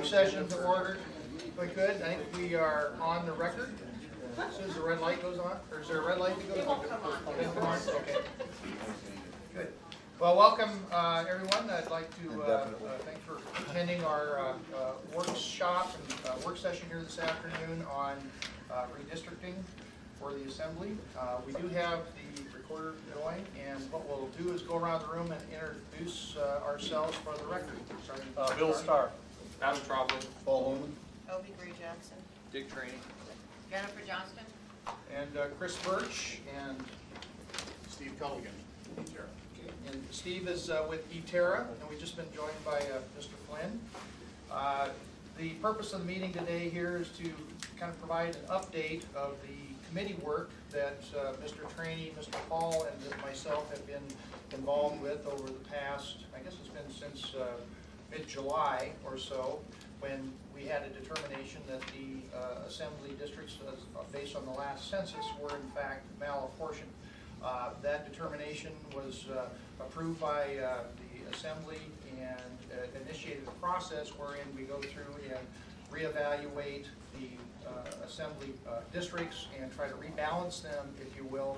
work session to order. Quite good. I think we are on the record. As soon as the red light goes on, or is there a red light that goes on? It won't come on. It won't come on? Okay. Good. Well, welcome everyone. I'd like to thank for attending our workshop and work session here this afternoon on redistricting for the assembly. We do have the recorder going, and what we'll do is go around the room and introduce ourselves for the record. Bill Starr. Adam Trombley. Paul Holman. Obie Gray Jackson. Dick Trainee. Jennifer Johnston. And Chris Birch and Steve Culligan. E-Terra. Okay. And Steve is with E-Terra, and we've just been joined by Mr. Flynn. The purpose of the meeting today here is to kind of provide an update of the committee work that Mr. Trainee, Mr. Paul, and myself have been involved with over the past, I guess it's been since mid-July or so, when we had a determination that the assembly districts, based on the last census, were in fact malapportioned. That determination was approved by the assembly and initiated a process wherein we go through and reevaluate the assembly districts and try to rebalance them, if you will,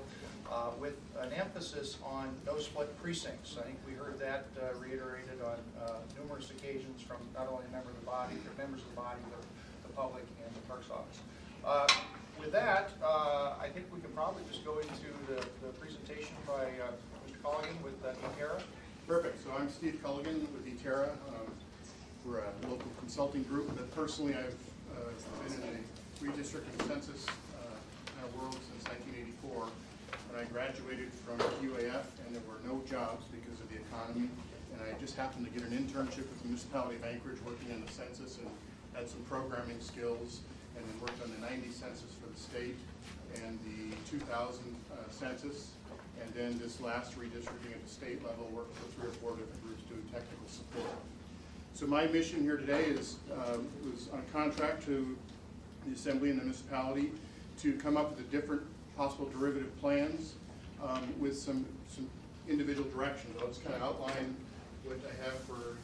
with an emphasis on no split precincts. I think we heard that reiterated on numerous occasions from not only members of the body, but the public, and the clerk's office. With that, I think we can probably just go into the presentation by Mr. Culligan with E-Terra. Perfect. So I'm Steve Culligan with E-Terra. We're a local consulting group, but personally I've been in a redistricting census kind of world since 1984. When I graduated from UAF, and there were no jobs because of the economy, and I just happened to get an internship with the municipality of Anchorage working in the census and had some programming skills, and then worked on the 90 census for the state and the 2000 census, and then this last redistricting at the state level, worked for 3 or 4 different groups doing technical support. So my mission here today is was on contract to the assembly and the municipality to come up with the different possible derivative plans with some individual directions. I'll just kind of outline what I have for a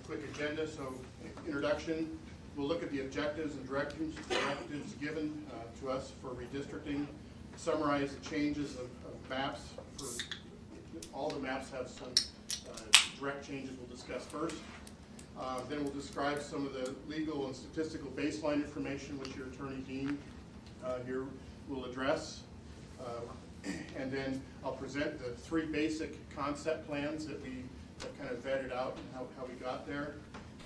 quick agenda. So introduction, we'll look at the objectives and directives given to us for redistricting, summarize the changes of maps. For all the maps have some direct changes we'll discuss first. Then we'll describe some of the legal and statistical baseline information which your attorney Dean here will address. And then I'll present the 3 basic concept plans that we have kind of vetted out and how we got there.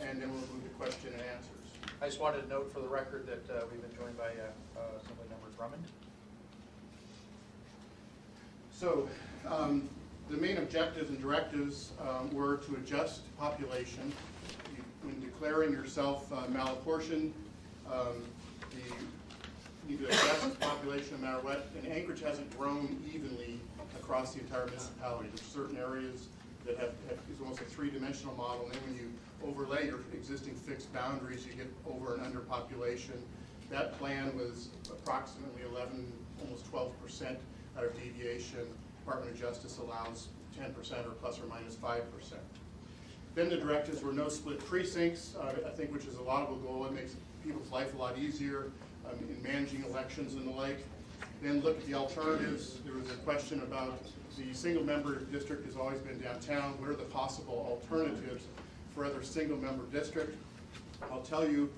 And then we'll move to question and answers. I just wanted to note for the record that we've been joined by Assemblymember Drummond. So the main objectives and directives were to adjust population. When declaring yourself malapportioned, you need to adjust the population no matter what. And Anchorage hasn't grown evenly across the entire municipality. There's certain areas that have it's almost a 3-dimensional model, and then when you overlay your existing fixed boundaries, you get over and under population. That plan was approximately 11, almost 12% out of deviation. Department of Justice allows 10% or plus or minus 5%. Then the directives were no split precincts, I think, which is a laudable goal. It makes people's life a lot easier in managing elections and the like. Then look at the alternatives. There was a question about the single-member district has always been downtown. What are the possible alternatives for other single-member district? I'll tell you,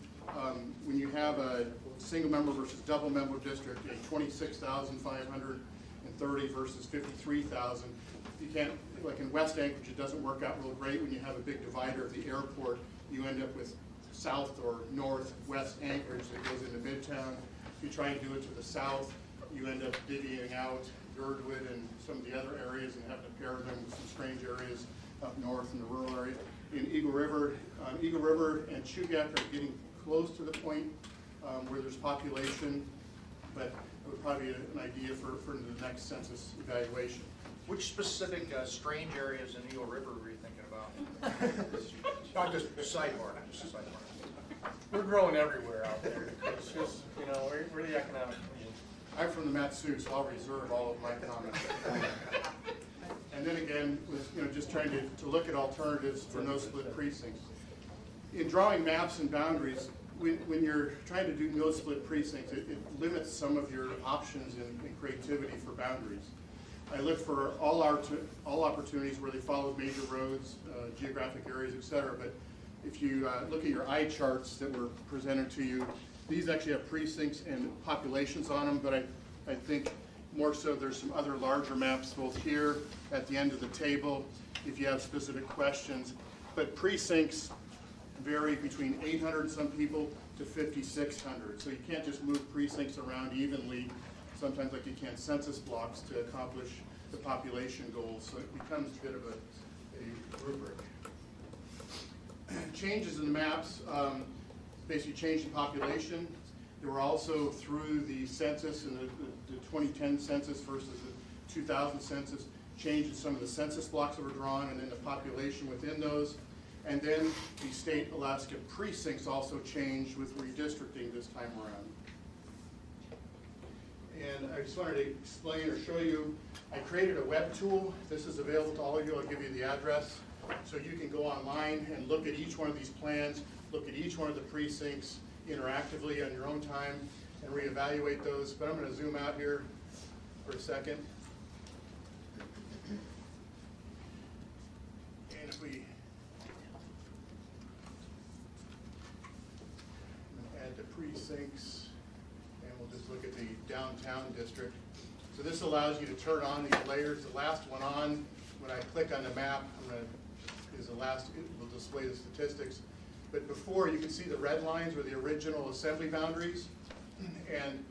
when you have a single-member versus double-member district, a 26,530 versus 53,000, you can't, like in West Anchorage, it doesn't work out real great when you have a big divider of the airport. You end up with south or northwest Anchorage that goes into Midtown. If you try and do it to the south, you end up divvying out Girdwood and some of the other areas and have to pair them with some strange areas up north in the rural area. In Eagle River and Chugach are getting close to the point where there's population, but it would probably be an idea for the next census evaluation. Which specific strange areas in Eagle River were you thinking about? Not just sidebar. We're growing everywhere out there. It's just, you know, we're the economic engine. I'm from the Mat-Su, so I'll reserve all of my comments. And then again, was just trying to look at alternatives for no split precincts. in drawing maps and boundaries, when you're trying to do no split precincts, it limits some of your options and creativity for boundaries. I look for all opportunities where they follow major roads, geographic areas, et cetera. But if you look at your eye charts that were presented to you, these actually have precincts and populations on them, but I think more so there's some other larger maps both here at the end of the table if you have specific questions. But precincts vary between 800 some people to 5,600. So you can't just move precincts around evenly, sometimes like you can census blocks, to accomplish the population goals. So it becomes a bit of a rubric. Changes in the maps, basically changed the population. There were also, through the census and the 2010 census versus the 2000 census, changes some of the census blocks that were drawn and then the population within those. And then the state Alaska precincts also changed with redistricting this time around. And I just wanted to explain or show you, I created a web tool. This is available to all of you. I'll give you the address. So you can go online and look at each one of these plans, look at each one of the precincts interactively on your own time and reevaluate those. But I'm going to zoom out here for a second. And if we add the precincts, and we'll just look at the downtown district. So this allows you to turn on these layers. The last one on, when I click on the map, is the last, it will display the statistics. But before, you can see the red lines were the original assembly boundaries. And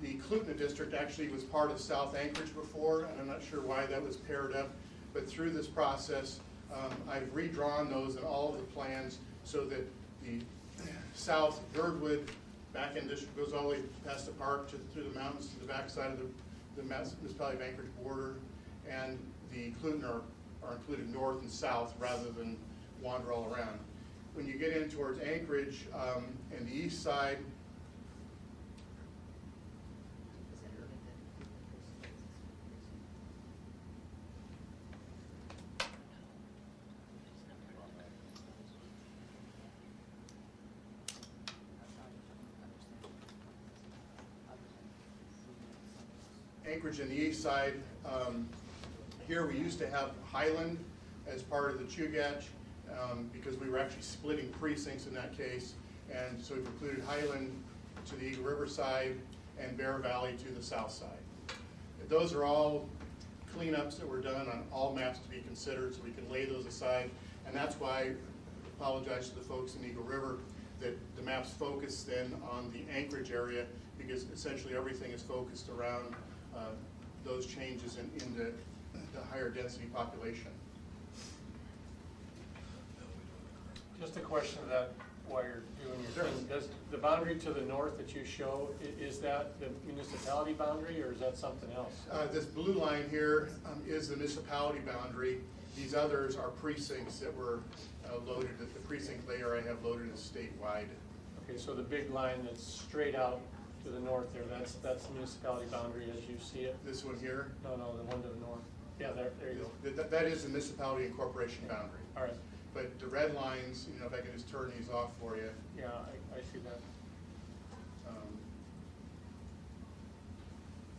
the Klutna district actually was part of South Anchorage before, and I'm not sure why that was paired up. But through this process, I've redrawn those in all of the plans so that the South Girdwood back-end district goes all the way past the park through the mountains to the backside of the municipality of Anchorage border, and the Klutna are included north and south rather than wander all around. When you get in towards Anchorage and the east side, Anchorage and the east side, here we used to have Highland as part of the Chugach because we were actually splitting precincts in that case. And so we've included Highland to the Eagle River side and Bear Valley to the south side. Those are all cleanups that were done on all maps to be considered, so we can lay those aside. And that's why I apologize to the folks in Eagle River that the maps focus then on the Anchorage area, because essentially everything is focused around those changes in the higher density population. Just a question of that while you're doing your thing. Does the boundary to the north that you show, is that the municipality boundary or is that something else? This blue line here is the municipality boundary. These others are precincts that were loaded. The precinct layer I have loaded is statewide. Okay, so the big line that's straight out to the north there, that's the municipality boundary as you see it? This one here? No, the one to the north. Yeah, there you go. That is the municipality and corporation boundary. All right. But the red lines, if I can just turn these off for you. Yeah, I see that.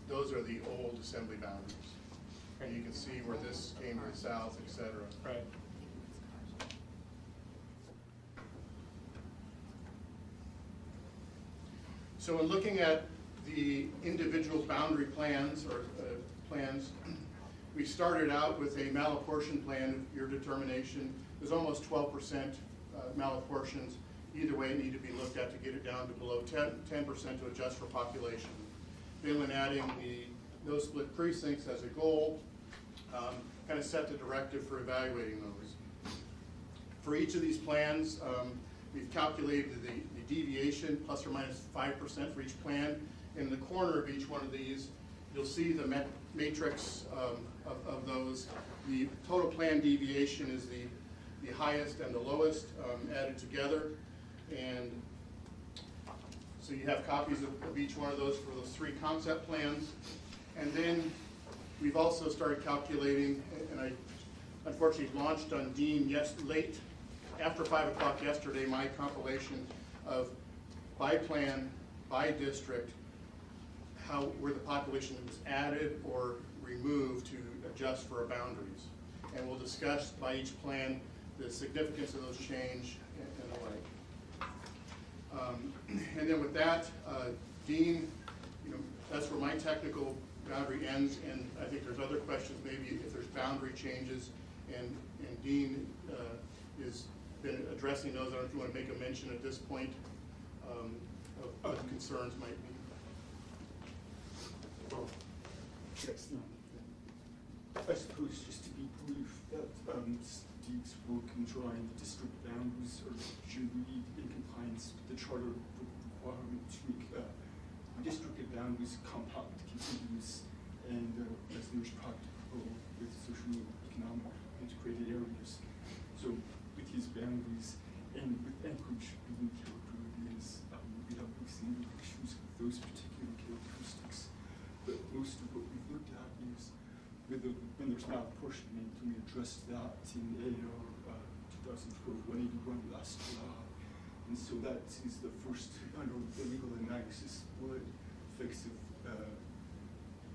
Those are the old assembly boundaries. And you can see where this came to the south, et cetera. Right. So in looking at the individual boundary plans or plans, we started out with a malapportion plan, your determination. There's almost 12% malapportions. Either way, it needed to be looked at to get it down to below 10% to adjust for population. Then when adding the no split precincts as a goal, kind of set the directive for evaluating those. For each of these plans, we've calculated the deviation plus or minus 5% for each plan. In the corner of each one of these, you'll see the matrix of those. The total plan deviation is the highest and the lowest added together. And so you have copies of each one of those for those three concept plans. And then we've also started calculating, and I unfortunately launched on Dean late after 5 o'clock yesterday, my compilation of by plan, by district, where the population was added or removed to adjust for our boundaries. And we'll discuss by each plan the significance of those change and the like. And then with that, Dean, that's where my technical boundary ends, and I think there's other questions, maybe if there's boundary changes, and Dean has been addressing those. I don't know if you want to make a mention at this point of what the concerns might be. Yes, I suppose just to be brief, that Steve's work in drawing the district boundaries are generally in compliance with the charter requirement to make district boundaries compact, contiguous, and as most practicable with social and economic integrated areas. So with his boundaries and with Anchorage being character areas, we have seen issues with those particular characteristics. But most of what we've looked at is whether when there's malapportionment, and we addressed that in AR 2012-181 last July. And so that is the first under the legal analysis what effects of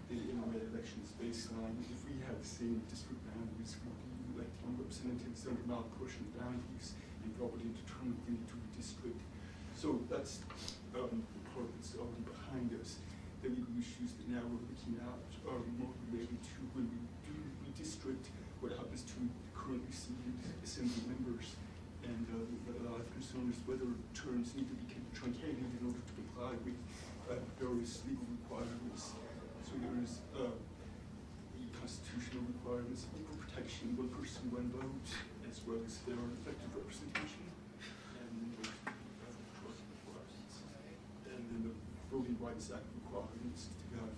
the Illinois elections baseline. If we have the same district boundaries, we'll be electing representatives under malapportioned boundaries and probably determine the need to redistrict. So that's the part that's already behind us. The legal issues that now we're looking at are more related to when we do redistrict, what happens to currently seated assembly members. And a lot of concern is whether terms need to be truncated in order to comply with various legal requirements. So there is the constitutional requirements of equal protection, one person, one vote, as well as their effective representation. And there's requirements. And then the Voting Rights Act requirements to have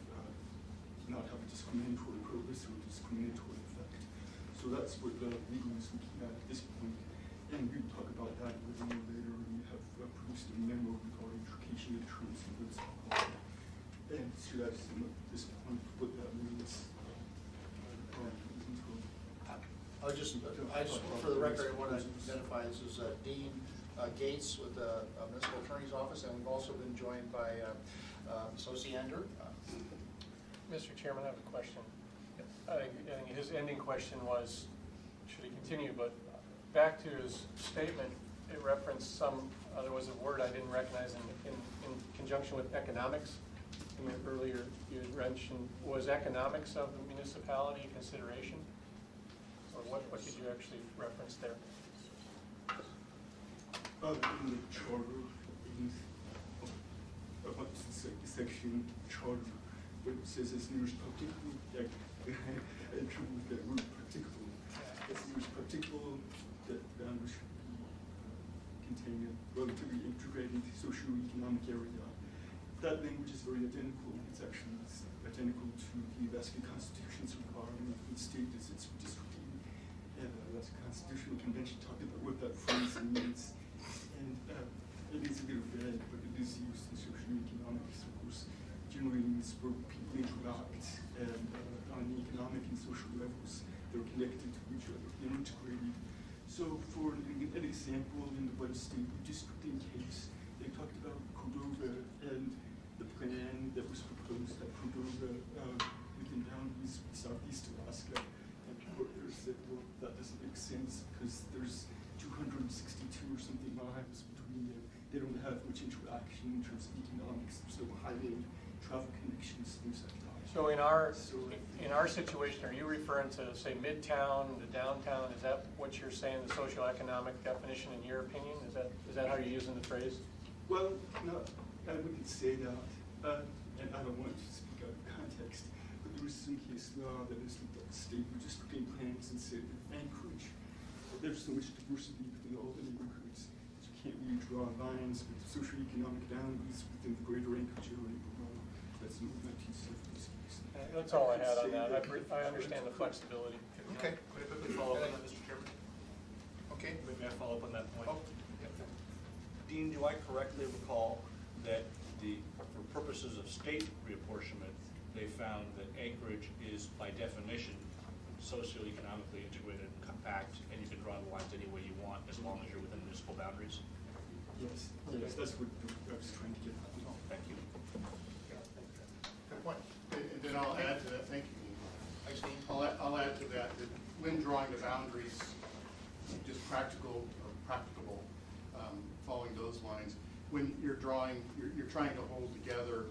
not have a discriminatory purpose or discriminatory effect. So that's what the legal is looking at this point. And we'll talk about that a little more later. We have produced a memo regarding truncation of terms and goods. And so that's at this point what that means. I just, for the record, I want to identify this as Dean Gates with the Municipal Attorney's Office, and we've also been joined by Sociander. Mr. Chairman, I have a question. I think his ending question was, should he continue? But back to his statement, it referenced there was a word I didn't recognize in conjunction with economics. Earlier you had mentioned, was economics of the municipality a consideration? Or what did you actually reference there? In the charter, about the section charter, what it says is nearest particular, in trouble with that word particular. It's nearest particular that boundaries should be contained in relatively integrated socio-economic area. That language is very identical. It's actually identical to the Alaska Constitution's requirement of the state as its redistricting. And the Alaska Constitutional Convention talked about what that phrase means. And it is a little vague, but it is used in socio-economics, of course. Generally means where people interact and on the economic and social levels, they're connected to each other, they're integrated. So for an example, in the West State redistricting case, they talked about Cordova and the plan that was proposed at Cordova within boundaries of Southeast Alaska. And people there said, well, that doesn't make sense because there's 262 or something miles between them. They don't have much interaction in terms of economics. There's no highway travel connections, things like that. So in our situation, are you referring to, say, Midtown, the downtown? Is that what you're saying, the socioeconomic definition in your opinion? Is that how you're using the phrase? Well, no, I wouldn't say that, and I don't want to speak out of context, but there is some case law that has looked at state redistricting plans and said that Anchorage, there's so much diversity within all the neighborhoods, so you can't really draw lines with socioeconomic boundaries within the greater Anchorage area. That's in the 1970s. That's all I had on that. I understand the flexibility. Okay. Could I quickly follow up on that, Mr. Chairman? Okay. Maybe I follow up on that point. Oh, Dean, do I correctly recall that for purposes of state reapportionment, they found that Anchorage is by definition socioeconomically integrated and compact, and you can draw the lines any way you want as long as you're within municipal boundaries? Yes, that's what I was trying to get at. Thank you. Good point. And then I'll add to that, thank you. Hi, Steve. I'll add to that, that when drawing the boundaries, just practicable, following those lines, when you're drawing, you're trying to hold together,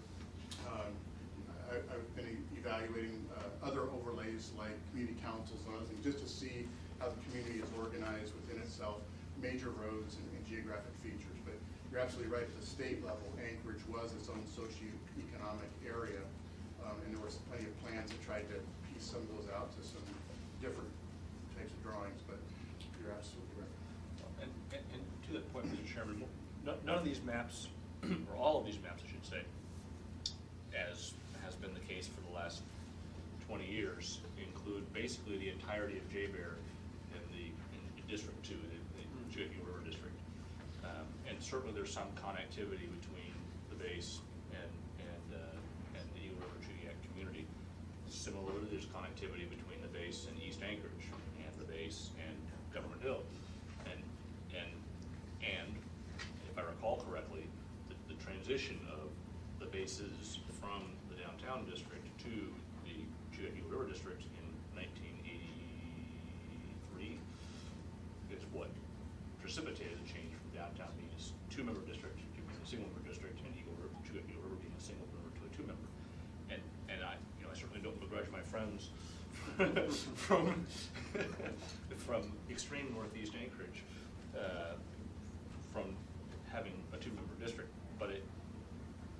I've been evaluating other overlays like community councils and other things, just to see how the community is organized within itself, major roads and geographic features. But you're absolutely right, at the state level, Anchorage was its own socioeconomic area, and there was plenty of plans that tried to piece some of those out to some different types of drawings, but you're absolutely right. And to that point, Mr. Chairman, none of these maps, or all of these maps, I should say, as has been the case for the last 20 years, include basically the entirety of J-Bear in District 2, the Chugach River District. And certainly there's some connectivity between the base and the Eagle River Chugach community. Similarly, there's connectivity between the base and East Anchorage, and the base and Government Hill. And if I recall correctly, the transition of the bases from the downtown district to the Chugach River District in 1983 is what precipitated the change from downtown being a two-member district to being a single-member district, and Chugach River being a single member to a two-member. And I certainly don't begrudge my friends from extreme northeast Anchorage from having a two-member district, but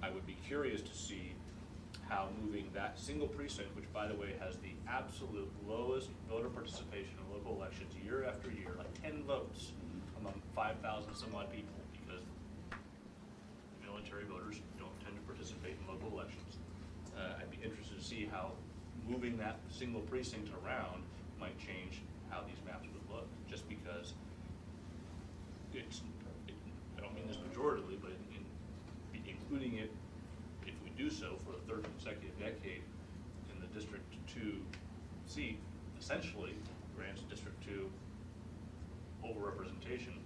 I would be curious to see how moving that single precinct, which by the way has the absolute lowest voter participation in local elections year after year, like 10 votes among 5,000 some odd people, because military voters don't tend to participate in local elections. I'd be interested to see how moving that single precinct around might change how these maps would look, just because I don't mean this pejoratively, but including it, if we do so for the third consecutive decade in the District 2 seat, essentially grants District 2 overrepresentation,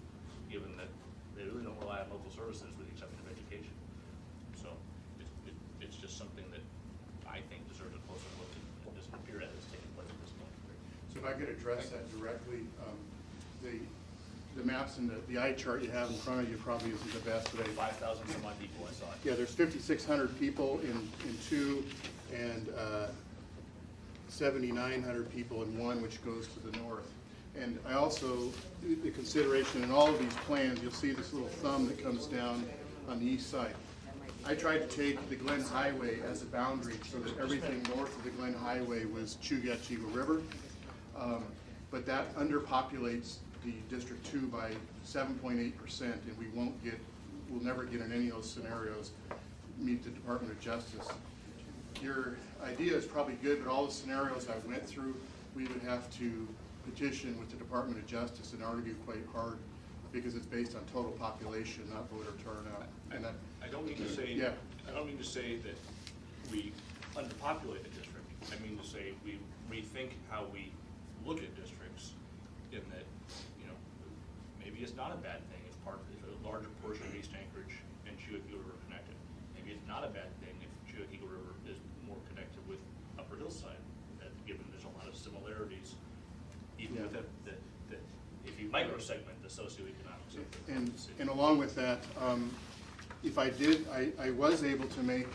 given that they really don't rely on local services with the exception of education. So it's just something that I think deserves a closer look at this period that's taking place at this point. So if I could address that directly, the maps and the eye chart you have in front of you probably isn't the best today. 5,000 some odd people, I saw it. Yeah, there's 5,600 people in 2 and 7,900 people in 1, which goes to the north. And I also, the consideration in all of these plans, you'll see this little thumb that comes down on the east side. I tried to take the Glen Highway as a boundary so that everything north of the Glen Highway was Chugach Eagle River. But that underpopulates the District 2 by 7.8%, and we'll never get in any of those scenarios meet the Department of Justice. Your idea is probably good, but all the scenarios I went through, we would have to petition with the Department of Justice and argue quite hard, because it's based on total population, not voter turnout. And I don't mean to say, yeah. I don't mean to say that we underpopulate the district. I mean to say we rethink how we look at districts, in that, maybe it's not a bad thing if a larger portion of East Anchorage and Chugach Eagle River are connected. Maybe it's not a bad thing if Chugach Eagle River is more connected with Upper Hillside, given there's a lot of similarities, even with if you microsegment the socioeconomics of the city. And along with that, if I did, I was able to make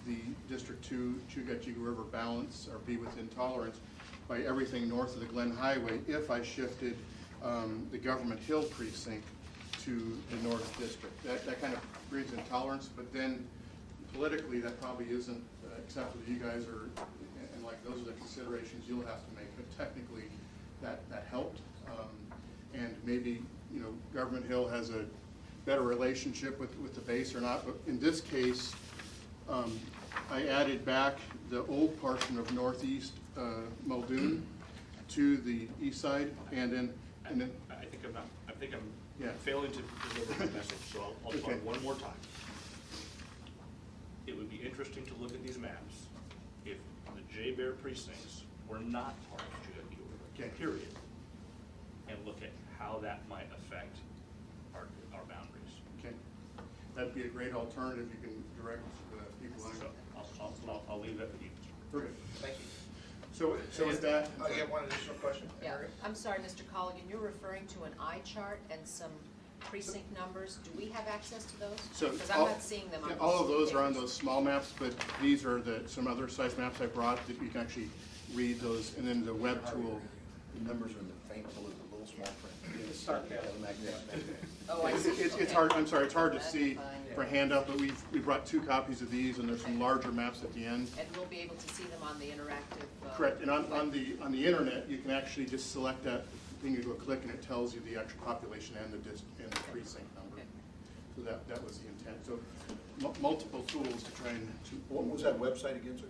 the District 2 Chugach Eagle River balance or be within tolerance by everything north of the Glen Highway if I shifted the Government Hill precinct to the North District. That kind of brings in tolerance, but then politically that probably isn't acceptable to you guys, and like those are the considerations you'll have to make. But technically that helped, and maybe Government Hill has a better relationship with the base or not. But in this case, I added back the old portion of northeast Muldoon to the east side, and then I think I'm failing to deliver the message, so I'll try one more time. It would be interesting to look at these maps if the J-Bear precincts we're not part of GWU, Okay. period, and look at how that might affect our boundaries. Okay. That'd be a great alternative. You can direct people on So it. I'll leave that with you. Perfect. Thank you. So with that. I have one additional question. Yeah, Mary? I'm sorry, Mr. Colligan, you're referring to an eye chart and some precinct numbers. Do we have access to those? So Because I'm not seeing them on yeah, these all of those are on papers. those small maps, but these are some other size maps I brought that you can actually read those, and then the web tool. The numbers are in the faint blue, the little small print. Oh, I see. It's Okay. hard, I'm sorry, it's hard to That's see fine. for hand up, but we brought 2 copies of these, and there's some larger maps at the end. And we'll be able to see them on the interactive. Correct, and on the internet, you can actually just select that thing, you go click, and it tells you the actual population and the precinct number. Okay. So that was the intent. So multiple tools to try and. What was that website again, sir?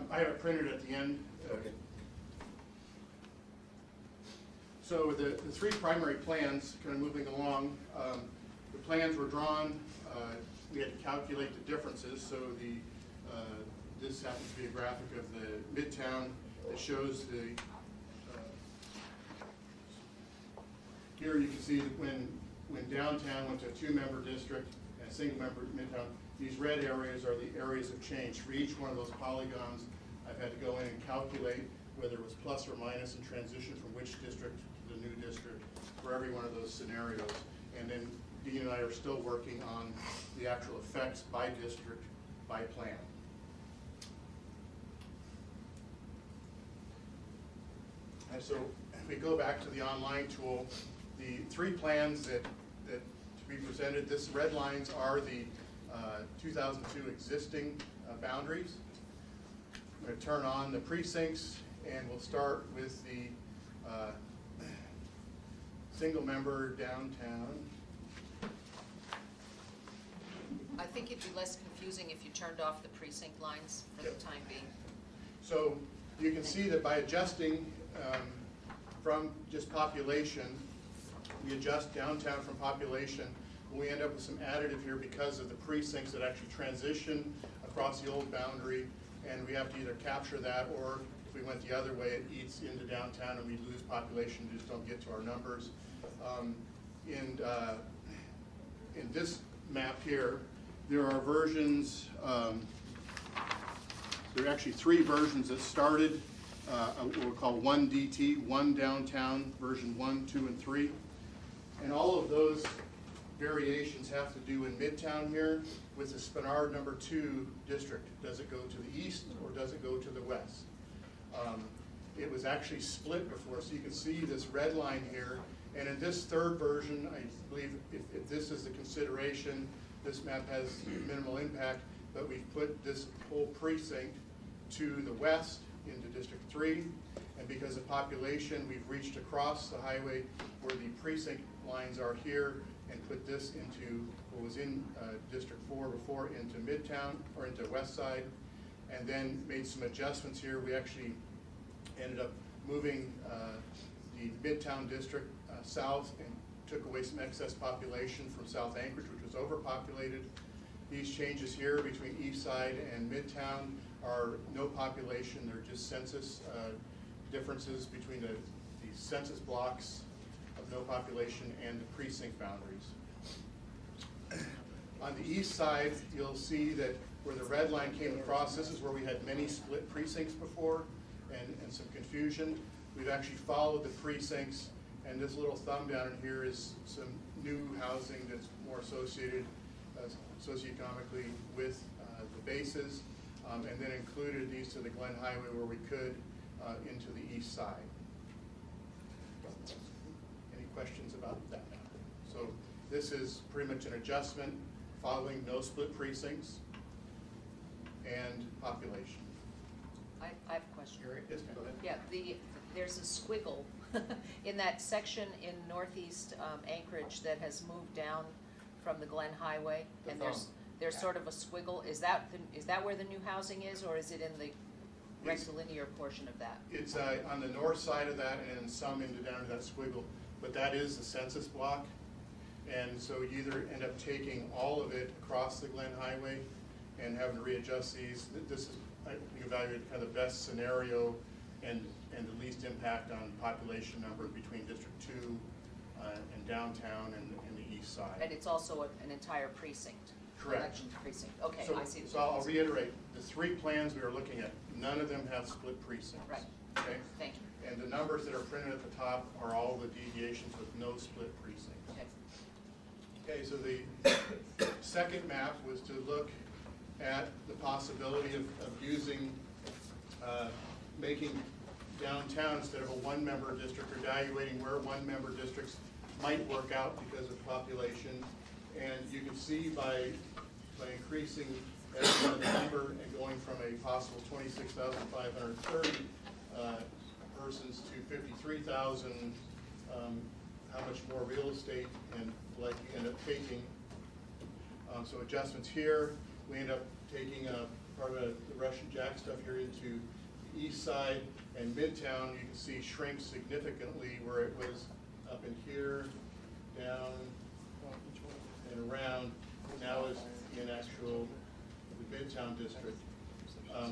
I have it printed at the end. Okay. So the 3 primary plans, kind of moving along, the plans were drawn. We had to calculate the differences. So this happens to be a graphic of the Midtown that shows the. Here you can see that when downtown went to a 2-member district and a single-member Midtown, these red areas are the areas of change. For each one of those polygons, I've had to go in and calculate whether it was plus or minus in transition from which district to the new district for every one of those scenarios. And then Dean and I are still working on the actual effects by district, by plan. And so if we go back to the online tool, the 3 plans that to be presented, this red lines are the 2002 existing boundaries. I'm going to turn on the precincts, and we'll start with the single member downtown. I think it'd be less confusing if you turned off the precinct lines for the Yep. time being. So you can see that by adjusting from just population, we adjust downtown from population, we end up with some additive here because of the precincts that actually transition across the old boundary, and we have to either capture that, or if we went the other way, it eats into downtown and we lose population, just don't get to our numbers. In this map here, there are versions, there are actually 3 versions that started, what we call 1DT, 1 downtown, version 1, 2, and 3. And all of those variations have to do in Midtown here with the Spenard number 2 district. Does it go to the east or does it go to the west? It was actually split before, so you can see this red line here. And in this 3rd version, I believe if this is the consideration, this map has minimal impact, but we've put this whole precinct to the west into District 3. And because of population, we've reached across the highway where the precinct lines are here and put this into what was in District 4 before into Midtown, or into West Side, and then made some adjustments here. We actually ended up moving the Midtown district south and took away some excess population from South Anchorage, which was overpopulated. These changes here between East Side and Midtown are no population, they're just census differences between the census blocks of no population and the precinct boundaries. On the east side, you'll see that where the red line came across, this is where we had many split precincts before and some confusion. We've actually followed the precincts, and this little thumb down in here is some new housing that's more associated socioeconomically with the bases, and then included these to the Glen Highway where we could into the east side. Any questions about that now? So this is pretty much an adjustment following no split precincts and population. I have a question. Yes, go ahead. Yeah, there's a squiggle in that section in northeast Anchorage that has moved down from the Glen Highway, and there's sort of a squiggle. Is that where the new housing is, or is it in the rectilinear portion of that? It's on the north side of that and some into down to that squiggle, but that is the census block. And so you either end up taking all of it across the Glen Highway and having to readjust these. This is, we evaluated kind of the best scenario and the least impact on population numbers between District 2 and downtown and the east side. And it's also an entire precinct? Correct. Election precinct, okay, So- I see. So I'll reiterate, the 3 plans we are looking at, none of them have split precincts. Right. Okay? Thank you. And the numbers that are printed at the top are all the deviations with no split precincts. Okay. Okay, so the second map was to look at the possibility of using, making downtown, instead of a 1-member district, evaluating where 1-member districts might work out because of population. And you can see by increasing the number and going from a possible 26,530 persons to 53,000, how much more real estate and like you end up taking. So adjustments here, we end up taking part of the Russian Jack stuff here into the east side, and Midtown, you can see, shrinks significantly where it was up in here, down, and around, now is in actual the Midtown district.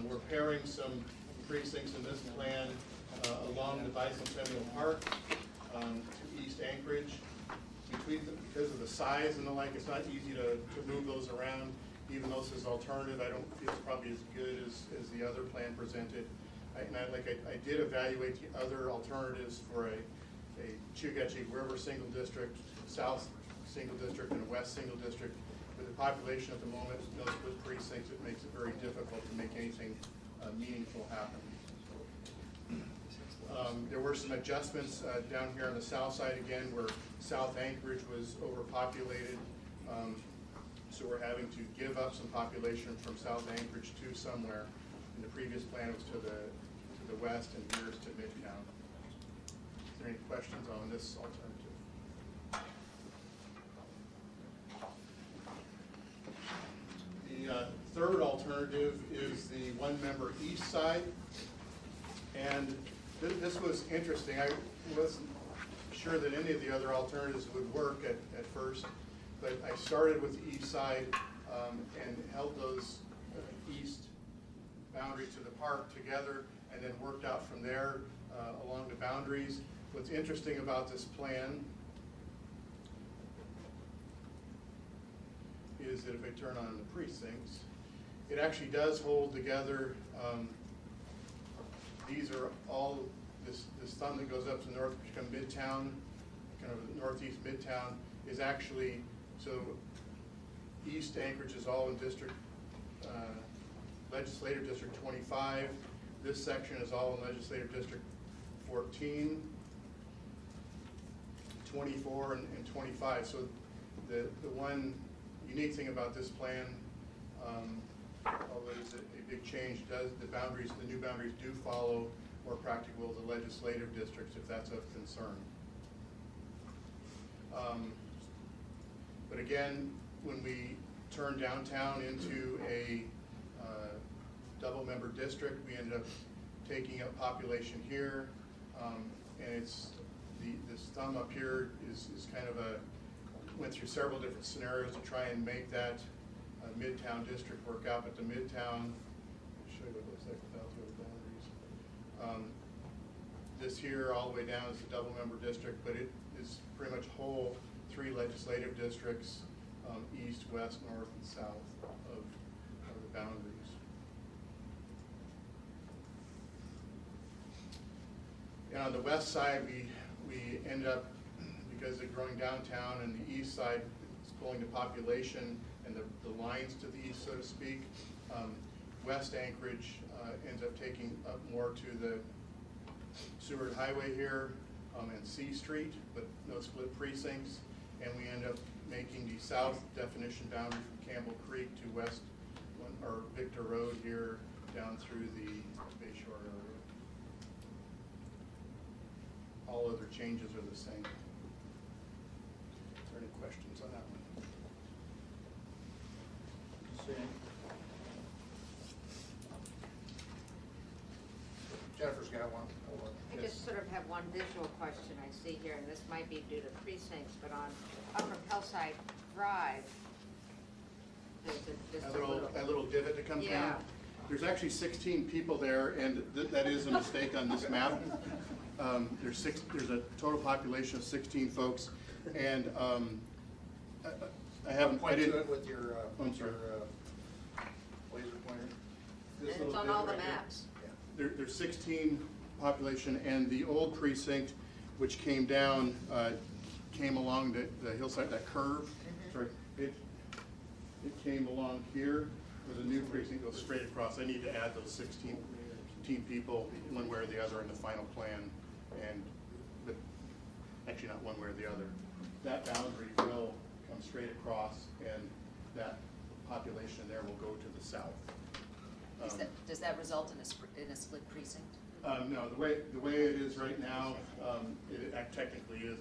We're pairing some precincts in this plan along the Bicentennial Park to East Anchorage. Because of the size and the like, it's not easy to move those around. Even though this is alternative, I don't feel it's probably as good as the other plan presented. I did evaluate the other alternatives for a Chugachie River single district, South single district, and a West single district. With the population at the moment, no split precincts, it makes it very difficult to make anything meaningful happen. There were some adjustments down here on the south side again, where South Anchorage was overpopulated. So we're having to give up some population from South Anchorage to somewhere. In the previous plan, it was to the west, and here's to Midtown. Is there any questions on this alternative? The third alternative is the 1-member east side. And this was interesting. I wasn't sure that any of the other alternatives would work at first, but I started with the east side and held those east boundaries to the park together, and then worked out from there along the boundaries. What's interesting about this plan is that if I turn on the precincts, it actually does hold together. These are all, this thumb that goes up to north, which become Midtown, kind of northeast Midtown, is actually, so East Anchorage is all in district, legislative district 25. This section is all in legislative district 14, 24, and 25. So the one unique thing about this plan, although it's a big change, the new boundaries do follow more practical the legislative districts if that's of concern. But again, when we turn downtown into a double-member district, we ended up taking up population here, and it's this thumb up here is kind of went through several different scenarios to try and make that Midtown district work out, but the Midtown, I'll show you what it looks like without the other boundaries. This here all the way down is a double-member district, but it is pretty much whole 3 legislative districts, east, west, north, and south of the boundaries. And on the west side, we end up, because of growing downtown, and the east side is pulling the population and the lines to the east, so to speak. West Anchorage ends up taking up more to the Seward Highway here and C Street, but no split precincts. And we end up making the south definition boundary from Campbell Creek to west, or Victor Road here down through the Bay Shore area. All other changes are the same. Is there any questions on that one? Jennifer's got one. I just sort of have one visual question I see here, and this might be due to precincts, but on Upper Hillside Drive, there's a A little divot that comes down? Yeah. There's actually 16 people there, and that is a mistake on this map. There's a total population of 16 folks, and I haven't. Point I didn't. to it with your, I'm sorry. laser pointer. And This it's little on bit all the right here. maps. There's 16 population, and the old precinct, which came down, came along the hillside, that curve. Sorry, it came along here. There's a new precinct goes straight across. I need to add those 16 people, one way or the other, in the final plan, but actually not one way or the other. That boundary will come straight across, and that population there will go to the south. Does that result in a split precinct? No, the way it is right now, it technically is.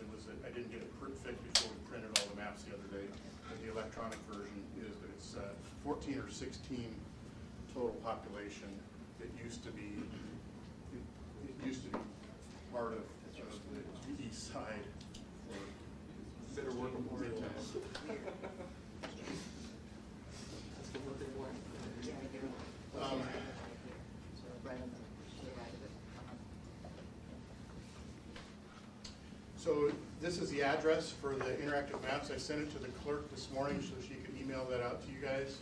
I didn't get it fixed before we printed all the maps the other day. But the electronic version is, but it's 14 or 16 total population. It used to be part of the east side. Better work on more. So this is the address for the interactive maps. I sent it to the clerk this morning so she could email that out to you guys.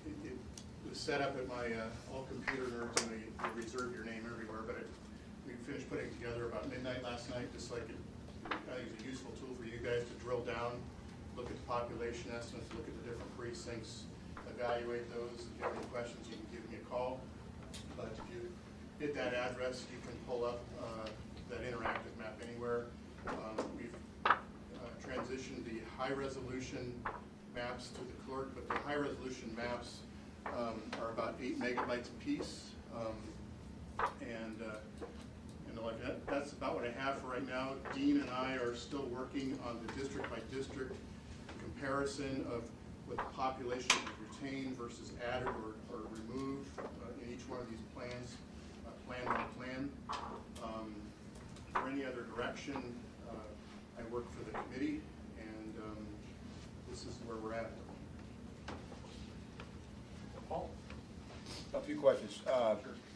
It was set up at my all computer nerds, and they reserve your name everywhere, but we finished putting it together about midnight last night, just like I think it's a useful tool for you guys to drill down, look at the population estimates, look at the different precincts, evaluate those. If you have any questions, you can give me a call. But if you hit that address, you can pull up that interactive map anywhere. We've transitioned the high-resolution maps to the clerk, but the high-resolution maps are about 8 megabytes a piece. Like that's about what I have for right now. Dean and I are still working on the district-by-district comparison of what the population is retained versus added or removed in each one of these plans, plan by plan. For any other direction, I work for the committee, and this is where we're at. Paul? A few questions,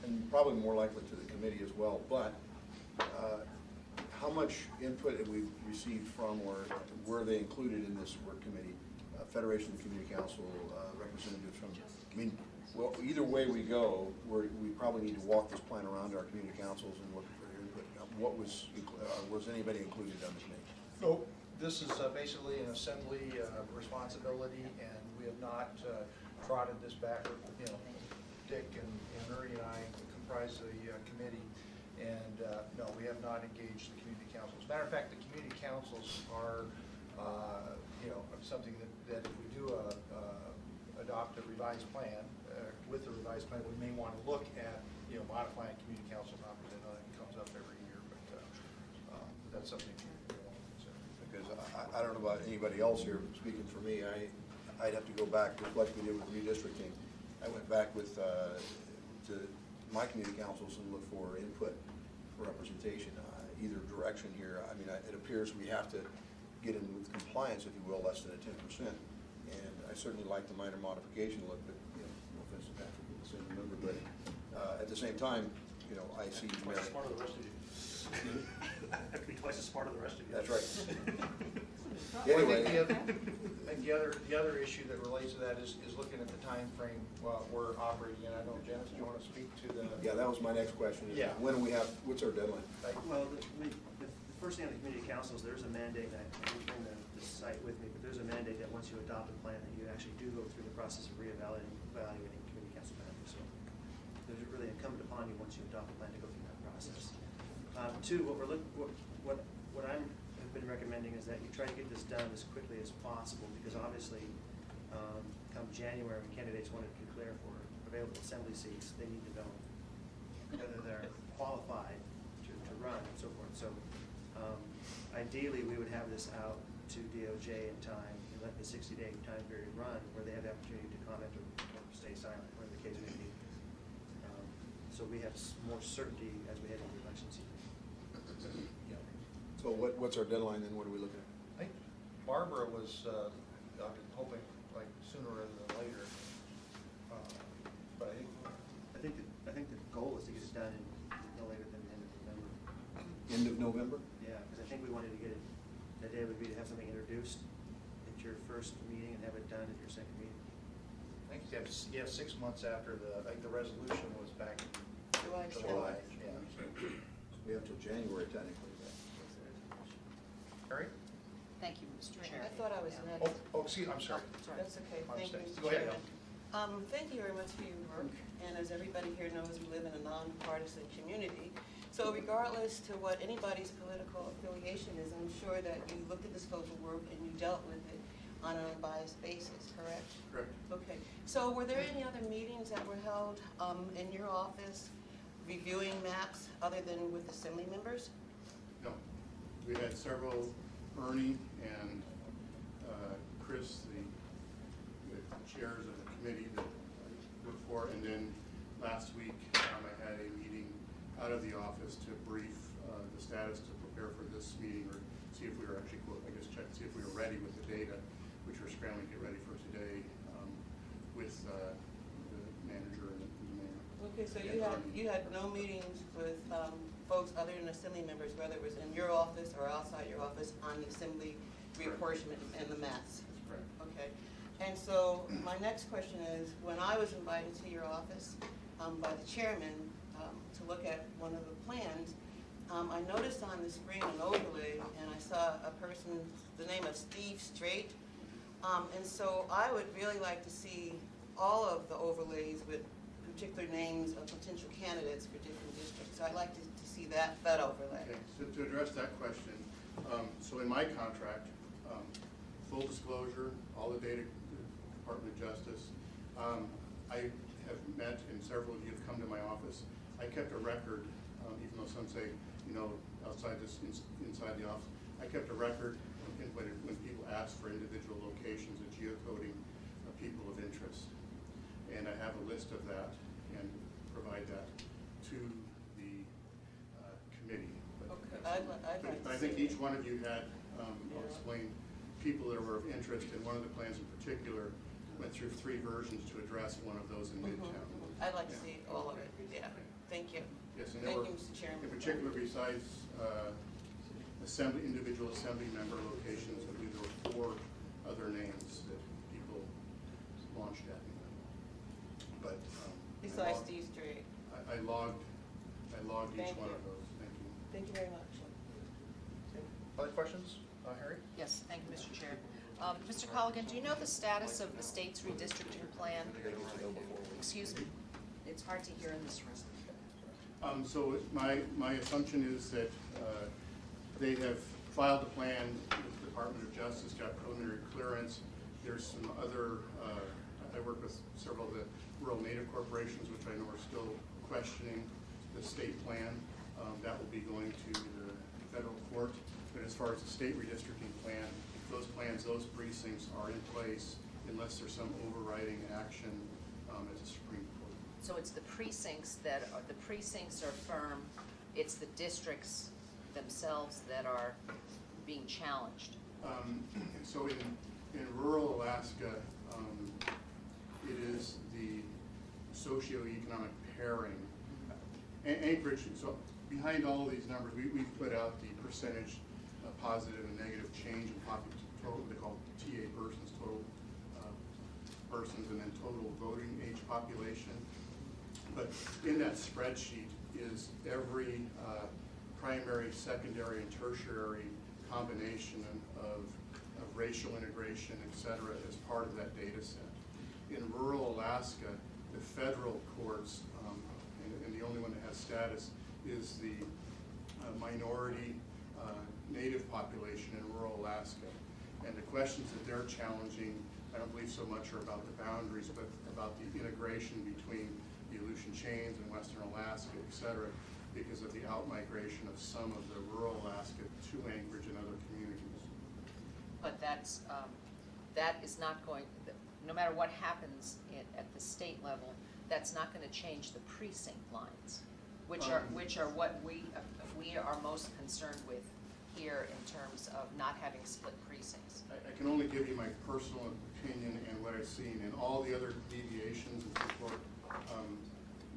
and probably more likely to the committee as well, but how much input have we received from, or were they included in this work committee? Federation of Community Council representatives from, I mean, well, either way we go, we probably need to walk this plan around to our community councils and look for their input. What was anybody included on the committee? Nope. This is basically an assembly responsibility, and we have not trotted this back. Dick and Murray and I comprise the committee, and no, we have not engaged the community councils. As a matter of fact, the community councils are, something that if we do adopt a revised plan, with the revised plan, we may want to look at, modifying community council numbers. I know that comes up every year, but that's something we want to consider. Because I don't know about anybody else here, speaking for me, I'd have to go back, just like we did with redistricting. I went back with to my community councils and look for input for representation, either direction here. I mean, it appears we have to get in with compliance, if you will, less than a 10%. And I certainly like the minor modification look, but no offense to Patrick, we're the same member, but at the same time, I see Twice as smart as the rest of you. Have to be twice as smart as the rest of you. That's right. Well, Anyway. I think the other issue that relates to that is looking at the time frame while we're operating in. I know, Janice, do you want to speak to the? Yeah, that was my next question. Yeah. When do we have, what's our deadline? Well, the first thing on the community councils, there's a mandate, and I didn't bring the site with me, but there's a mandate that once you adopt a plan, that you actually do go through the process of reevaluating community council members. So there's really incumbent upon you, once you adopt a plan, to go through that process. Two, what I have been recommending is that you try to get this done as quickly as possible, because obviously, come January, when candidates want to declare for available assembly seats, they need to know whether they're qualified to run and so forth. So ideally, we would have this out to DOJ in time and let the 60-day time period run, where they have the opportunity to comment or stay silent, whatever the case may be. So we have more certainty as we head into the election season. So what's our deadline, and what are we looking at? I think Barbara was hoping like sooner rather than later. But I think the goal is to get it done in no later than the end of November. end of November? Yeah, because I think we wanted to get it, the day would be to have something introduced at your first meeting and have it done at your second meeting. I think you have 6 months after I think the resolution was back in July. July. Yeah. We have till January technically. Harry? Thank you, Mr. Chair. I thought I was Oh, next. excuse, I'm sorry. Sorry. That's okay. My Thank you, mistake. Mr. Go ahead, Chairman. Thank you very much for your work. And as everybody here knows, we live in a nonpartisan community. So regardless to what anybody's political affiliation is, I'm sure that you looked at the scope of work and you dealt with it on an unbiased basis, correct? Correct. Okay. So were there any other meetings that were held in your office reviewing maps other than with assembly members? No. We had several, Ernie and Chris, the chairs of the committee that I work for, and then last week I had a meeting out of the office to brief the status to prepare for this meeting, or see if we were actually, check, see if we were ready with the data, which we're scrambling to get ready for today with the manager and the mayor. Okay, so And you had no meetings with folks other than assembly members, whether it was in your office or outside your office, on the assembly reapportionment and the maps? That's correct. Okay, and so my next question is, when I was invited to your office by the chairman to look at one of the plans, I noticed on the screen an overlay, and I saw a person, the name of Steve Straight, and so I would really like to see all of the overlays with particular names of potential candidates for different districts. So I'd like to see that overlay. Okay, so to address that question, so in my contract, full disclosure, all the data, Department of Justice, I have met, and several of you have come to my office. I kept a record, even though some say, outside this, inside the office, I kept a record when people asked for individual locations and geocoding of people of interest. And I have a list of that and provide that to the committee. Okay, I'd like to But I think each one of you had, I'll explain, people that were of interest, and one of the plans in particular went through 3 versions to address one of those in Midtown. I'd like to see all of it, yeah. Thank you. Yes, and there Thank were, you, Mr. Chairman. in particular, besides individual assembly member locations, I believe there were 4 other names that people launched at me. But Besides Steve Straight. I logged each Thank one you. of those. Thank you. Thank you very much. Other questions? Harry? Yes, thank you, Mr. Chair. Mr. Colligan, do you know the status of the state's redistricting plan? Excuse me, it's hard to hear in this room. So my assumption is that they have filed the plan with the Department of Justice, got preliminary clearance. There's some other, I work with several of the rural native corporations, which I know are still questioning the state plan. That will be going to the federal court. But as far as the state redistricting plan, those plans, those precincts are in place unless there's some overriding action at the Supreme Court. So it's the precincts the precincts are firm, it's the districts themselves that are being challenged. So in rural Alaska, it is the socioeconomic pairing. Anchorage, so behind all of these numbers, we've put out the percentage positive and negative change in total, they call TA persons, total persons, and then total voting age population. But in that spreadsheet is every primary, secondary, and tertiary combination of racial integration, et cetera, as part of that data set. In rural Alaska, the federal courts, and the only one that has status, is the minority native population in rural Alaska. And the questions that they're challenging, I don't believe so much are about the boundaries, but about the integration between the Aleutian Chains and Western Alaska, et cetera, because of the outmigration of some of the rural Alaska to Anchorage and other communities. But that is not going, no matter what happens at the state level, that's not going to change the precinct lines, which are what we are most concerned with here in terms of not having split precincts. I can only give you my personal opinion and what I've seen, and all the other deviations and so forth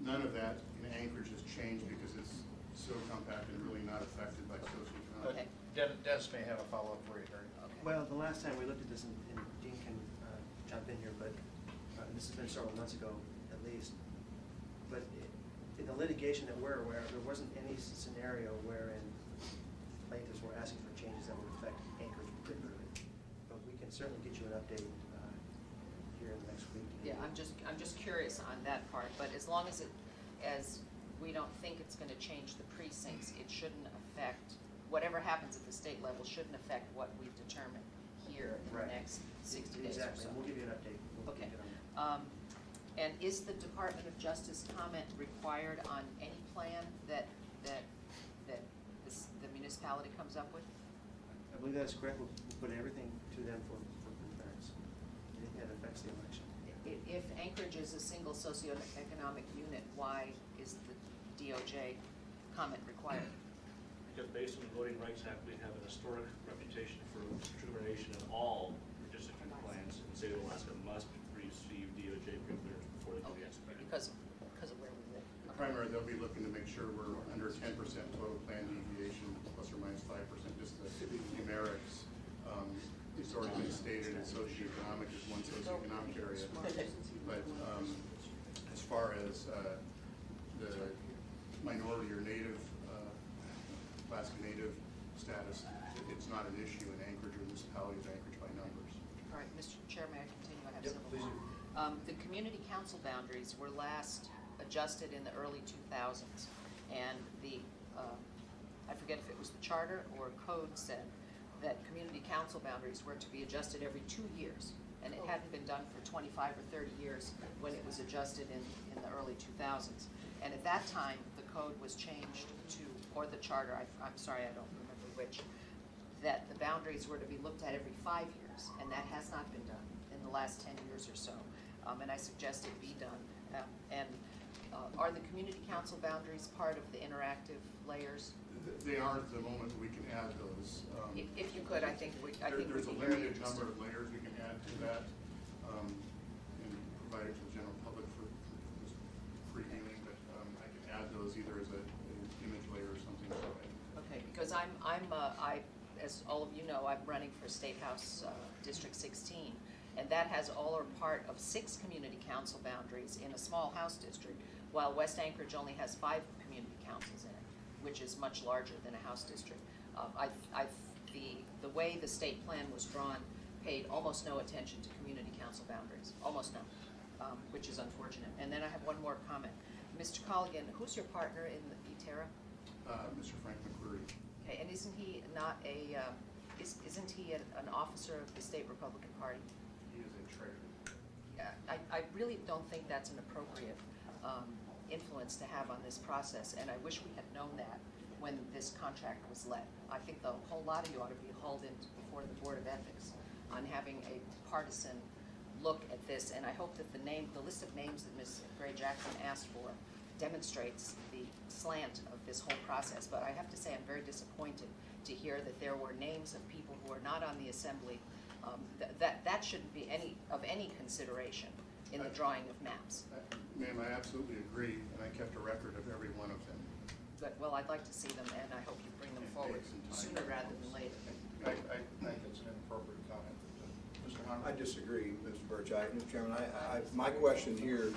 None of that in Anchorage has changed because it's so compact and really not affected by socioeconomic. Okay. Dennis may have a follow-up for you, Harry. Okay. Well, the last time we looked at this, and Dean can jump in here, but this has been several months ago at least. But in the litigation that we're aware of, there wasn't any scenario wherein plaintiffs were asking for changes that would affect Anchorage particularly. But we can certainly get you an update here in the next week. Yeah, I'm just curious on that part, but as long as we don't think it's gonna change the precincts, it shouldn't affect, whatever happens at the state level shouldn't affect what we've determined here in the Right. next 60 days or Exactly, so. and we'll give you an update. We'll Okay. get on that. And is the Department of Justice comment required on any plan that the municipality comes up with? I believe that's correct. We'll put everything to them for clearance. Anything that affects the election. If Anchorage is a single socioeconomic unit, why is the DOJ comment required? Because based on the Voting Rights Act, we have an historic reputation for discrimination in all redistricting plans, and the state of Alaska must receive DOJ pre-clearance before they can be executed. Because of where we live. Primarily, they'll be looking to make sure we're under 10% total plan deviation, plus or minus 5%, just the numerics. It's already been stated that socioeconomic is one socioeconomic area. But as far as the minority or native, Alaska Native status, it's not an issue in Anchorage or municipalities of Anchorage by numbers. All right, Mr. Chair, may I continue? I have Yep, several please more. The community council boundaries were last adjusted in the early 2000s, and I forget if it was the charter or code said that community council boundaries were to be adjusted every 2 years, and it hadn't been done for 25 or 30 years when it was adjusted in the early 2000s. And at that time, the code was changed to, or the charter, I'm sorry, I don't remember which, that the boundaries were to be looked at every 5 years, and that has not been done in the last 10 years or so. And I suggest it be done. Are the community council boundaries part of the interactive layers? They aren't at the moment, we can add those. If you could, I think we There's a can hear you. limited number of layers we can add to that, and provide it to the general public for previewing, but I can add those either as an image layer or something like that. Okay, because as all of you know, I'm running for State House District 16, and that has all or part of 6 community council boundaries in a small House district, while West Anchorage only has 5 community councils in it, which is much larger than a House district. The way the state plan was drawn paid almost no attention to community council boundaries, almost none, which is unfortunate. And then I have one more comment. Mr. Colligan, who's your partner in the E-Terra? Mr. Frank McCreary. Okay, and isn't he not isn't he an officer of the State Republican Party? He is a treasurer. Yeah, I really don't think that's an appropriate influence to have on this process, and I wish we had known that when this contract was let. I think the whole lot of you ought to be hauled in before the Board of Ethics on having a partisan look at this, and I hope that the list of names that Ms. Gray Jackson asked for demonstrates the slant of this whole process. But I have to say I'm very disappointed to hear that there were names of people who are not on the assembly. That shouldn't be of any consideration in the drawing of maps. Ma'am, I absolutely agree, and I kept a record of every one of them. But, well, I'd like to see them, and I hope you bring them forward sooner rather than later. I think it's an inappropriate comment. Mr. Hunter? I disagree, Mr. Birch. Mr. Chairman, my question here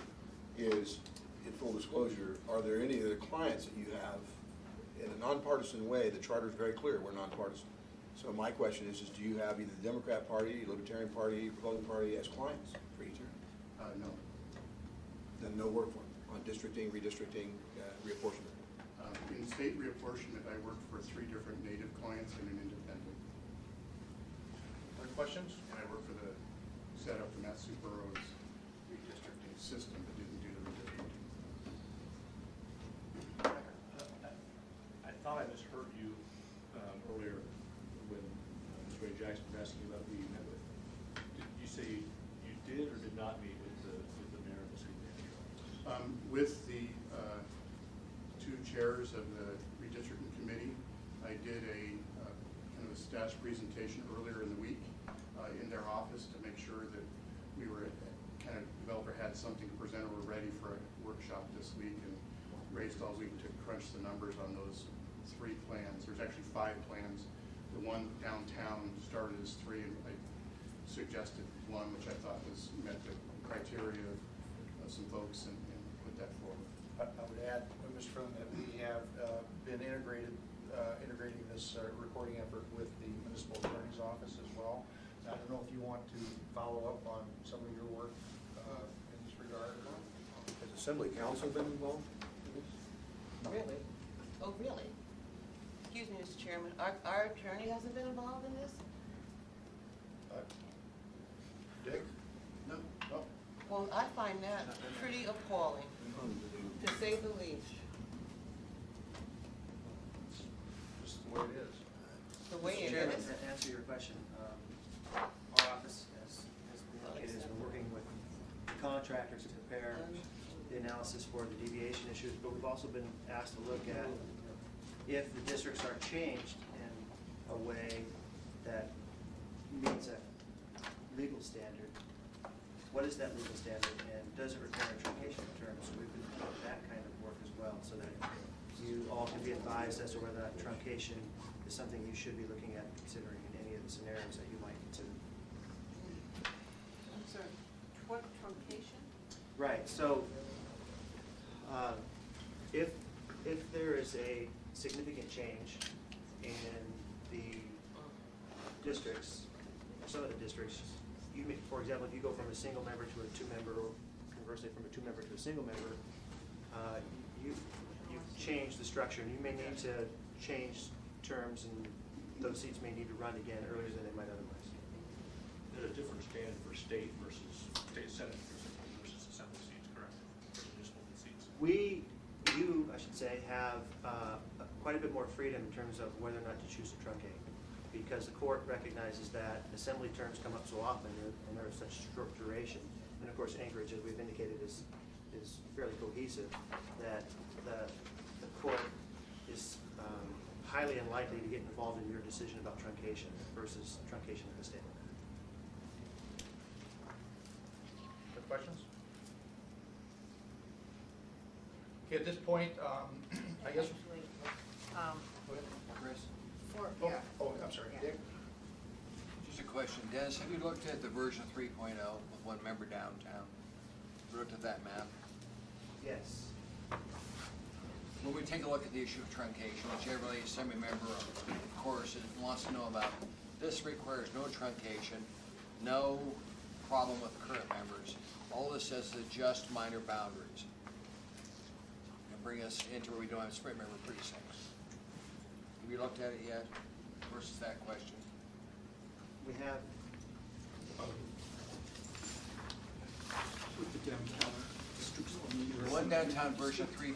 is, in full disclosure, are there any of the clients that you have in a nonpartisan way? The charter is very clear, we're nonpartisan. So my question is do you have either the Democrat Party, Libertarian Party, Republican Party as clients for each? No. Then no work for them on districting, redistricting, reapportionment. In state reapportionment, I worked for 3 different native clients and an independent. Other questions? And I worked for the setup the Matt Supero's redistricting system, but didn't do the redistricting. I thought I misheard you earlier when Ms. Ray Jackson was asking about who you met with. Did you say you did or did not meet with the mayor of the city manager? With the 2 chairs of the redistricting committee, I did a kind of a status presentation earlier in the week in their office to make sure that we were kind of develop our or had something to present, or were ready for a workshop this week, and raised all week to crunch the numbers on those 3 plans. There's actually 5 plans. The one downtown started as 3, and I suggested one, which I thought met the criteria of some folks, and put that forward. I would add, Mr. Flynn, that we have been integrating this recording effort with the municipal attorney's office as well. I don't know if you want to follow up on some of your work in this regard or not. Has Assembly Council been involved in this? Really? Oh, really? Excuse me, Mr. Chairman, our attorney hasn't been involved in this? Dick? No, no. Well, I find that pretty appalling, to say the least, Just the way it is. the way Mr. it Chairman, is. to answer your question, our office has been indicated, has been working with contractors to prepare the analysis for the deviation issues, but we've also been asked to look at if the districts are changed in a way that meets a legal standard, what is that legal standard, and does it require truncation of terms? So we've been doing that kind of work as well, so that you all can be advised as to whether that truncation is something you should be looking at, considering in any of the scenarios that you might consider. I'm sorry, what truncation? Right, so if there is a significant change in the districts, some of the districts, you may, for example, if you go from a single member to a 2-member, or conversely from a 2-member to a single member, you've changed the structure, and you may need to change terms, and those seats may need to run again earlier than they might otherwise. There's a different standard for state versus state senate versus assembly seats, correct? For municipal seats. You, I should say, have quite a bit more freedom in terms of whether or not to choose to truncate, because the court recognizes that assembly terms come up so often, and they're of such short duration. And of course, Anchorage, as we've indicated, is fairly cohesive, that the court is highly unlikely to get involved in your decision about truncation versus truncation at the state level. Other questions? Okay, at this point, I guess. Actually, Go ahead, Chris. Oh, I'm sorry, Yeah. Dick? Just a question, Dennis, have you looked at the version 3.0 with 1 member downtown? You looked at that map? Yes. When we take a look at the issue of truncation, which every assembly member, of course, wants to know about, this requires no truncation, no problem with current members. All this says is adjust minor boundaries and bring us into where we don't have split member precincts. Have you looked at it yet versus that question? We have, With the downtown districts on the. The one downtown version 3.0.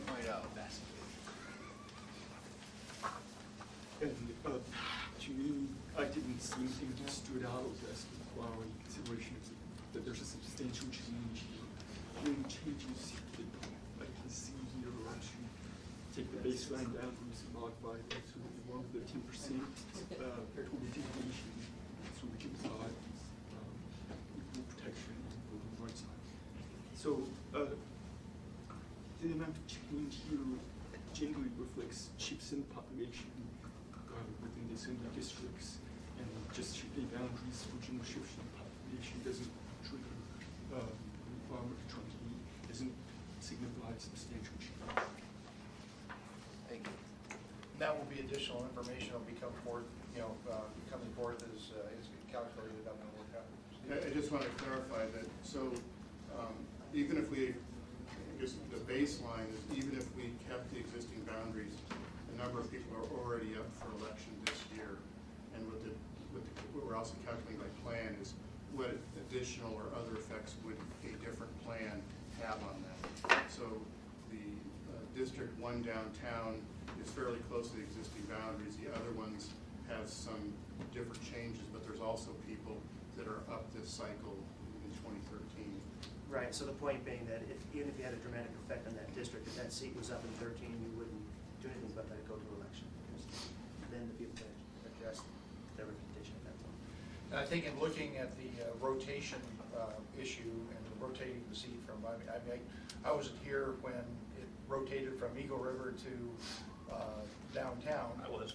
And to me, I didn't see anything that stood out as requiring consideration that there's a substantial change here. When changes, I can see here to take the baseline boundaries and modify them so that we want the 10% total deviation, so we can provide equal protection for the right side. So the amount of change here generally reflects shifts in the population within the assembly districts, and just shifting boundaries for general shifts in the population doesn't trigger the requirement of truncate, doesn't signify substantial change. Thank you. That will be additional information that will become forth, coming forth as calculated on the workout. I just want to clarify that, so even if we, just the baseline is even if we kept the existing boundaries, the number of people are already up for election this year. And what we're also calculating by plan is what additional or other effects would a different plan have on that. So the District 1 downtown is fairly close to the existing boundaries. The other ones have some different changes, but there's also people that are up this cycle in 2013. right, so the point being that even if you had a dramatic effect on that district, if that seat was up in 13, you wouldn't do anything but let it go to election. Because then the people could adjust their reputation at that point. And I think in looking at the rotation issue and rotating the seat from, I wasn't here when it rotated from Eagle River to downtown. I was.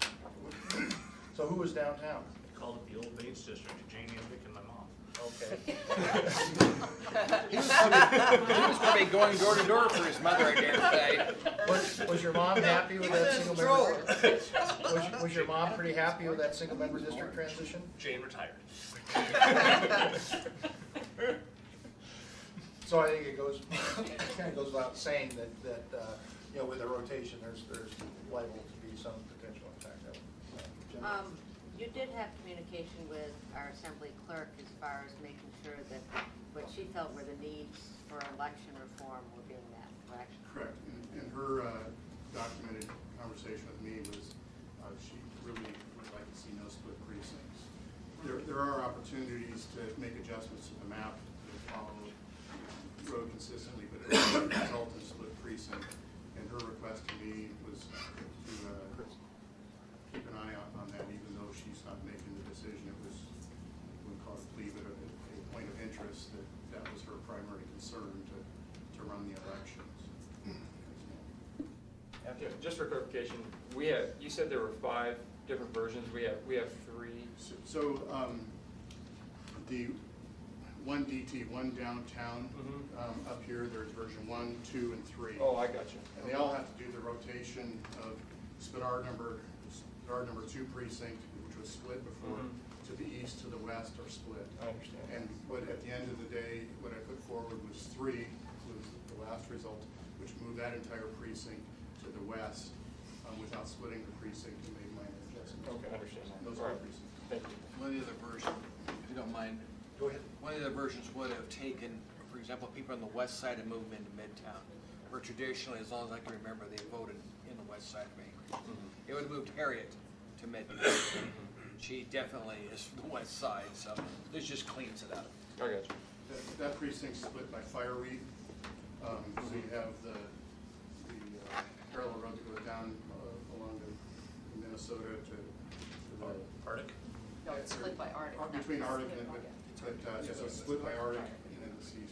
So who was downtown? I called it the Old Bates District, Janie and Vic and my mom. Okay. He was probably going door to door for his mother, I dare say. Was your mom happy with that single member? Was your mom pretty happy with that single member district transition? Jane retired. So I think it goes, kind of goes without saying that you know, with the rotation, there's liable to be some potential impact of it. You did have communication with our assembly clerk as far as making sure that what she felt were the needs for election reform were being met, correct? Correct. And her documented conversation with me was she really would like to see no split precincts. There are opportunities to make adjustments to the map to follow the road consistently, but it would result in split precinct. And her request to me was to keep an eye on that, even though she's not making the decision. It was, we call it a plea, but a point of interest that was her primary concern to run the elections. Just for clarification, you said there were 5 different versions. We have 3. So the one DT, one downtown, up here, there's version 1, 2, and 3. Oh, I got you. And they all have to do the rotation of split our number 2 precinct, which was split before, to the east, to the west, or split. I understand. And what, at the end of the day, what I put forward was 3, was the last result, which moved that entire precinct to the west without splitting the precinct and made minor adjustments. Okay, I understand. Those All are right. precincts. Thank you. One of the other versions, if you don't mind, Go ahead. one of the other versions would have taken, for example, people on the west side and moved them into Midtown, where traditionally, as long as I can remember, they voted in the west side of Anchorage. It would have moved Harriet to Midtown. She definitely is from the west side, so this just cleans it up. I got you. That precinct's split by fire week. So you have the parallel road that goes down along the Minnesota to the Arctic? No, it's split by Arctic. between Arctic and so it's split by Arctic and then the seas.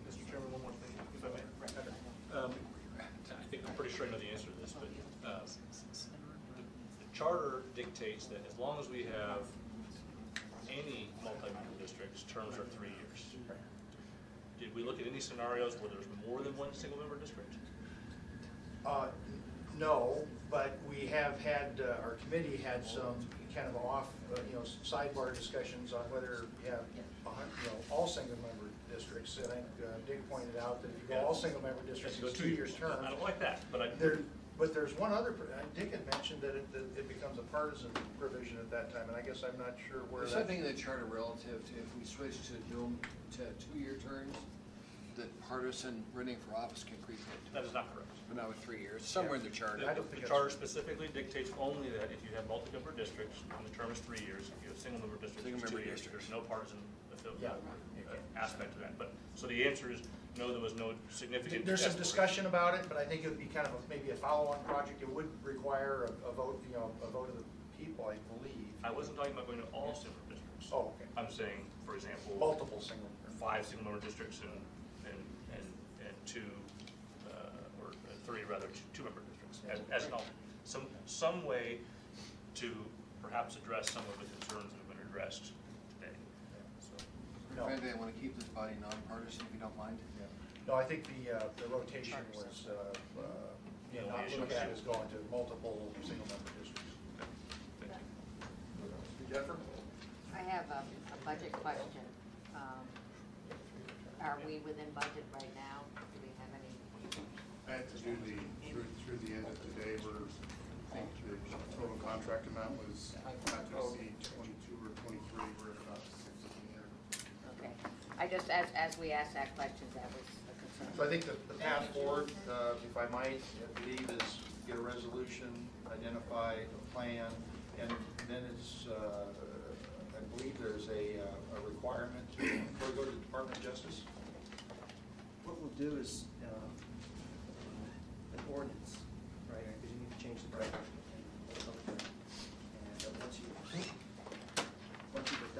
Mr. Chairman, one more thing, if I may. I think I'm pretty sure I know the answer to this, but the charter dictates that as long as we have any multi-member districts, terms are 3 years. Did we look at any scenarios where there's more than one single-member district? No, but we have had, our committee had some kind of off, you know, sidebar discussions on whether you have, you know, all single-member districts. And I think Dick pointed out that if you go all single-member districts, it's 2 years term. I don't like that, but But there's one other, Dick had mentioned that it becomes a partisan provision at that time, and I guess I'm not sure where There's that. something in the charter relative to if we switch to 2-year terms, that partisan running for office can creep into. that is not correct. But not with 3 years, somewhere in the charter. I don't think The that's- charter specifically dictates only that if you have multi-member districts, and the term is 3 years, if you have single-member districts, it's 2 Single-member years. districts. There's no partisan Yeah. aspect to that. But, so the answer is, no, there was no significant. There's some escalation. discussion about it, but I think it would be kind of maybe a follow-on project. It would require a vote, you know, a vote of the people, I believe. I wasn't talking about going to all single districts. Oh, okay. I'm saying, for example. Multiple single. 5 single-member districts and 2, or 3 rather, 2-member districts. As an alternate. Some way to perhaps address some of the concerns that have been addressed today. So, No. Frankly, I want to keep this body nonpartisan, if you don't mind. No, I think the rotation was, you know, not looked at as going to multiple single-member districts. thank you. Jennifer? I have a budget question. Are we within budget right now? Do we have any? I had to do through the end of today, where the total contract amount was not to exceed 22 or 23, we're at about 16 there. Okay. I just, as we asked that question, that was a concern. So I think the path forward, if I might, I believe is get a resolution, identify a plan, and then it's, I believe there's a requirement to, before we go to the Department of Justice. What we'll do is an ordinance, right, because you need to change the code. And once you've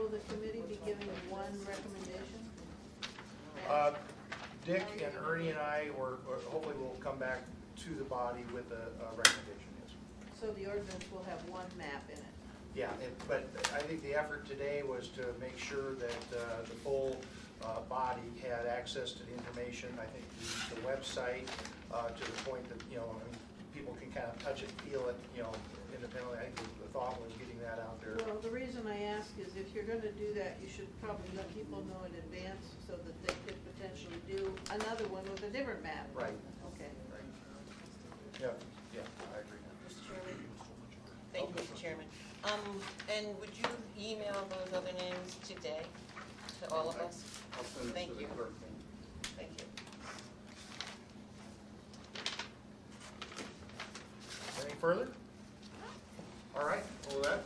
will the committee be giving one recommendation? Dick and Ernie and I, or hopefully we'll come back to the body with a recommendation, yes. So the ordinance will have one map in it. Yeah, but I think the effort today was to make sure that the full body had access to the information. I think the website, to the point that, I mean, people can kind of touch it, feel it, independently. I think the thought was getting that out there. Well, the reason I ask is if you're gonna do that, you should probably let people know in advance so that they could potentially do another one with a different map. Right. Okay. Yeah, I agree. Mr. Chairman? Thank you, Mr. Chairman. And would you email those other names today to all of us? I'll send it Thank to the you. clerk. Thank you. Any further? All right, well, with that,